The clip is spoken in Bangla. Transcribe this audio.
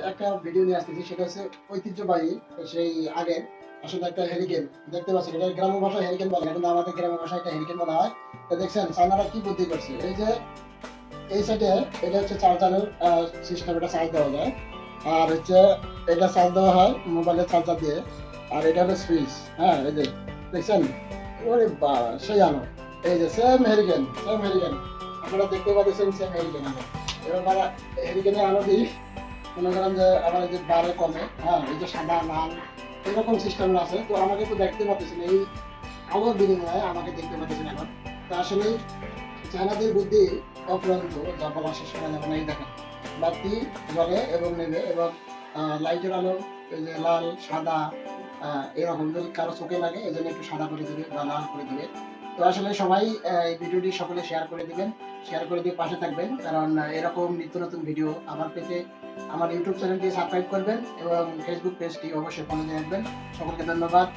একটা ভিডিও নিয়ে আসতেছি, সেটা হচ্ছে ঐতিহ্যবাহী সেই আগের আসলে একটা হেরিকেন দেখতে পাচ্ছেন। এটা গ্রাম্য ভাষায় হেরিকেন বলে না, কিন্তু আমাদের গ্রাম্য ভাষায় এটা হেরিকেন বলা হয়। তো দেখছেন চায়নারা কি বুদ্ধি করছে, এই যে এই সাইডে এটা হচ্ছে চার্জারের সিস্টেম, এটা চার্জ দেওয়া যায়। আর হচ্ছে এটা চার্জ দেওয়া হয় মোবাইলের চার্জার দিয়ে। আর এটা হলো সুইচ। হ্যাঁ, এই যে দেখছেন, ওরে বা সেই আলো। এই যে সেম হেরিকেন, সেম হেরিকেন আপনারা দেখতে পাচ্ছেন, সেম হেরিকেন আলো। এবার হেরিকেনের আলো দিই, মনে করেন যে আমার এই যে বারে কমে, হ্যাঁ এই যে সাদা লাল এরকম সিস্টেম আছে। তো আমাকে তো দেখতে পাচ্ছেন, এই আলোর বিনিময়ে আমাকে দেখতে পাচ্ছেন এখন। তো আসলে চায়নাদের বুদ্ধি অফুরন্ত, যা বলা শেষ করা যাবে না। এই দেখেন বাতি জ্বলে এবং নেবে, এবং লাইটের আলো এই যে লাল সাদা এরকম যদি কারো চোখে লাগে এই জন্য একটু সাদা করে দেবে বা লাল করে দেবে। তো আসলে সবাই এই ভিডিওটি সকলে শেয়ার করে দিবেন, শেয়ার করে দিয়ে পাশে থাকবেন, কারণ এরকম নিত্য নতুন ভিডিও আবার পেতে আমার ইউটিউব চ্যানেলটি সাবস্ক্রাইব করবেন এবং ফেসবুক পেজটি অবশ্যই ফলো দিয়ে রাখবেন। সকলকে ধন্যবাদ।